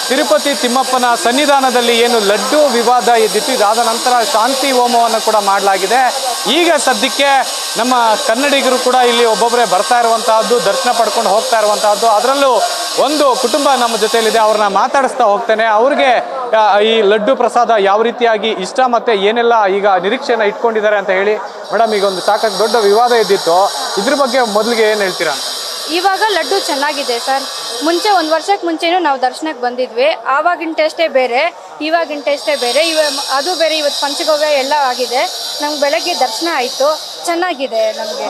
ತಿರುಪತಿ ತಿಮ್ಮಪ್ಪನ ಸನ್ನಿಧಾನದಲ್ಲಿ ಏನು ಲಡ್ಡು ವಿವಾದ ಎದ್ದಿತ್ತು, ಇದಾದ ನಂತರ ಶಾಂತಿ ಹೋಮವನ್ನು ಕೂಡ ಮಾಡಲಾಗಿದೆ. ಈಗ ಸದ್ಯಕ್ಕೆ ನಮ್ಮ ಕನ್ನಡಿಗರು ಕೂಡ ಇಲ್ಲಿ ಒಬ್ಬೊಬ್ಬರೇ ಬರ್ತಾ ಇರುವಂತಹದ್ದು, ದರ್ಶನ ಪಡ್ಕೊಂಡು ಹೋಗ್ತಾ ಇರುವಂತಹದ್ದು. ಅದರಲ್ಲೂ ಒಂದು ಕುಟುಂಬ ನಮ್ಮ ಜೊತೆಯಲ್ಲಿದೆ, ಅವ್ರನ್ನ ಮಾತಾಡಿಸ್ತಾ ಹೋಗ್ತೇನೆ. ಅವ್ರಿಗೆ ಈ ಲಡ್ಡು ಪ್ರಸಾದ ಯಾವ ರೀತಿಯಾಗಿ ಇಷ್ಟ ಮತ್ತೆ ಏನೆಲ್ಲ ಈಗ ನಿರೀಕ್ಷೆನ ಇಟ್ಕೊಂಡಿದ್ದಾರೆ ಅಂತ ಹೇಳಿ. ಮೇಡಮ್, ಈಗ ಒಂದು ಸಾಕಷ್ಟು ದೊಡ್ಡ ವಿವಾದ ಎದ್ದಿತ್ತು, ಇದ್ರ ಬಗ್ಗೆ ಮೊದಲಿಗೆ ಏನು ಹೇಳ್ತೀರಾ ಅಂತ? ಇವಾಗ ಲಡ್ಡು ಚೆನ್ನಾಗಿದೆ ಸರ್. ಮುಂಚೆ 1 ವರ್ಷಕ್ಕೆ ಮುಂಚೆನೂ ನಾವು ದರ್ಶನಕ್ಕೆ ಬಂದಿದ್ವಿ. ಆವಾಗಿನ ಟೇಸ್ಟೇ ಬೇರೆ, ಇವಾಗಿನ ಟೇಸ್ಟೇ ಬೇರೆ. ಅದು ಬೇರೆ. ಇವತ್ತು ಪಂಚಗವ್ಯ ಎಲ್ಲ ಆಗಿದೆ. ನಮ್ಗೆ ಬೆಳಗ್ಗೆ ದರ್ಶನ ಆಯಿತು, ಚೆನ್ನಾಗಿದೆ. ನಮಗೆ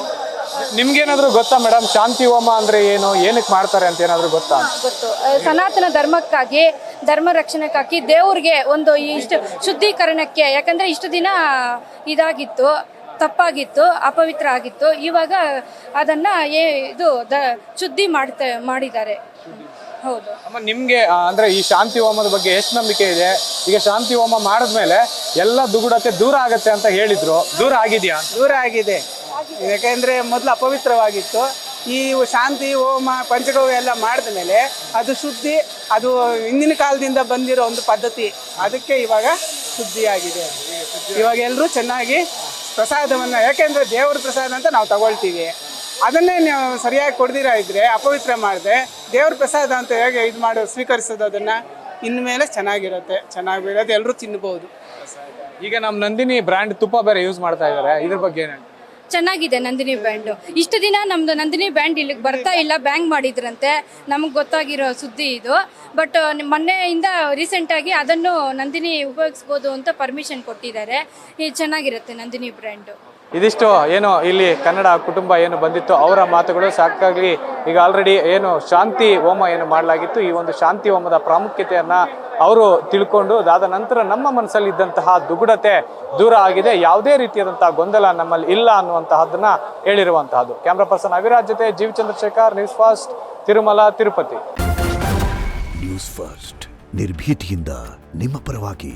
ನಿಮ್ಗೇನಾದ್ರೂ ಗೊತ್ತಾ ಮೇಡಮ್, ಶಾಂತಿ ಹೋಮ ಅಂದ್ರೆ ಏನು, ಏನಕ್ಕೆ ಮಾಡ್ತಾರೆ ಅಂತ ಏನಾದ್ರು ಗೊತ್ತಾ? ಗೊತ್ತು. ಸನಾತನ ಧರ್ಮಕ್ಕಾಗಿ, ಧರ್ಮ ರಕ್ಷಣೆಗಾಗಿ, ದೇವ್ರಿಗೆ ಒಂದು ಇಷ್ಟು ಶುದ್ಧೀಕರಣಕ್ಕೆ. ಯಾಕಂದರೆ ಇಷ್ಟು ದಿನ ಇದಾಗಿತ್ತು, ತಪ್ಪಾಗಿತ್ತು, ಅಪವಿತ್ರ ಆಗಿತ್ತು. ಇವಾಗ ಅದನ್ನು ಶುದ್ಧಿ ಮಾಡಿದ್ದಾರೆ. ಹೌದು. ಅಮ್ಮ, ನಿಮ್ಗೆ ಅಂದ್ರೆ ಈ ಶಾಂತಿ ಹೋಮದ ಬಗ್ಗೆ ಎಷ್ಟು ನಂಬಿಕೆ ಇದೆ? ಈಗ ಶಾಂತಿ ಹೋಮ ಮಾಡಿದ್ಮೇಲೆ ಎಲ್ಲ ದುಗುಡತೆ ದೂರ ಆಗತ್ತೆ ಅಂತ ಹೇಳಿದ್ರು, ದೂರ ಆಗಿದೆಯಾ? ದೂರ ಆಗಿದೆ. ಯಾಕೆಂದರೆ ಮೊದಲು ಅಪವಿತ್ರವಾಗಿತ್ತು. ಈ ಶಾಂತಿ ಹೋಮ ಪಂಚಗವ್ಯ ಎಲ್ಲ ಮಾಡಿದ ಮೇಲೆ ಅದು ಶುದ್ಧಿ, ಅದು ಹಿಂದಿನ ಕಾಲದಿಂದ ಬಂದಿರೋ ಒಂದು ಪದ್ಧತಿ. ಅದಕ್ಕೆ ಇವಾಗ ಶುದ್ಧಿಯಾಗಿದೆ. ಇವಾಗ ಎಲ್ಲರೂ ಚೆನ್ನಾಗಿ ಪ್ರಸಾದವನ್ನು, ಯಾಕೆಂದರೆ ದೇವ್ರ ಪ್ರಸಾದ ಅಂತ ನಾವು ತಗೊಳ್ತೀವಿ, ಅದನ್ನೇ ನೀವು ಸರಿಯಾಗಿ ಕೊಡ್ದಿರ ಇದ್ರೆ, ಅಪವಿತ್ರ ಮಾಡಿದೆ ದೇವ್ರ ಪ್ರಸಾದ ಅಂತ ಹೇಗೆ ಇದು ಮಾಡಿ ಸ್ವೀಕರಿಸೋದು, ಅದನ್ನು ಇನ್ಮೇಲೆ ಚೆನ್ನಾಗಿರುತ್ತೆ, ಚೆನ್ನಾಗಿರೋದು, ಎಲ್ಲರೂ ತಿನ್ಬೋದು. ಈಗ ನಮ್ಮ ನಂದಿನಿ ಬ್ರ್ಯಾಂಡ್ ತುಪ್ಪ ಬೇರೆ ಯೂಸ್ ಮಾಡ್ತಾ ಇದ್ದಾರೆ, ಇದ್ರ ಬಗ್ಗೆ ಏನು? ಚೆನ್ನಾಗಿದೆ ನಂದಿನಿ ಬ್ಯಾಂಡು. ಇಷ್ಟು ದಿನ ನಮ್ಮದು ನಂದಿನಿ ಬ್ಯಾಂಡ್ ಇಲ್ಲಿಗೆ ಬರ್ತಾ ಇಲ್ಲ, ಬ್ಯಾಂಗ್ ಮಾಡಿದ್ರಂತೆ. ನಮಗೆ ಗೊತ್ತಾಗಿರೋ ಸುದ್ದಿ ಇದು. ಬಟ್ ಮೊನ್ನೆಯಿಂದ ರೀಸೆಂಟಾಗಿ ಅದನ್ನು ನಂದಿನಿ ಉಪಯೋಗಿಸ್ಬೋದು ಅಂತ ಪರ್ಮಿಷನ್ ಕೊಟ್ಟಿದ್ದಾರೆ. ಇದು ಚೆನ್ನಾಗಿರುತ್ತೆ ನಂದಿನಿ ಬ್ರ್ಯಾಂಡು. ಇದಿಷ್ಟು ಏನು ಇಲ್ಲಿ ಕನ್ನಡ ಕುಟುಂಬ ಏನು ಬಂದಿತ್ತು ಅವರ ಮಾತುಗಳು. ಸಾಕಾಗಿ ಈಗ ಆಲ್ರೆಡಿ ಏನು ಶಾಂತಿ ಹೋಮ ಏನು ಮಾಡಲಾಗಿತ್ತು, ಈ ಒಂದು ಶಾಂತಿ ಹೋಮದ ಪ್ರಾಮುಖ್ಯತೆಯನ್ನು ಅವರು ತಿಳ್ಕೊಂಡು ಅದಾದ ನಂತರ ನಮ್ಮ ಮನಸ್ಸಲ್ಲಿ ಇದ್ದಂತಹ ದುಗುಡತೆ ದೂರ ಆಗಿದೆ, ಯಾವುದೇ ರೀತಿಯಾದಂತಹ ಗೊಂದಲ ನಮ್ಮಲ್ಲಿ ಇಲ್ಲ ಅನ್ನುವಂತಹದನ್ನ ಹೇಳಿರುವಂತಹದ್ದು. ಕ್ಯಾಮ್ರಾ ಪರ್ಸನ್ ಅವಿರಾಜ್ ಜೊತೆ Jeev Chandrashekhar, news first, Tirumala, Tirupati. News first, ನಿರ್ಭೀತಿಯಿಂದ ನಿಮ್ಮ ಪರವಾಗಿ.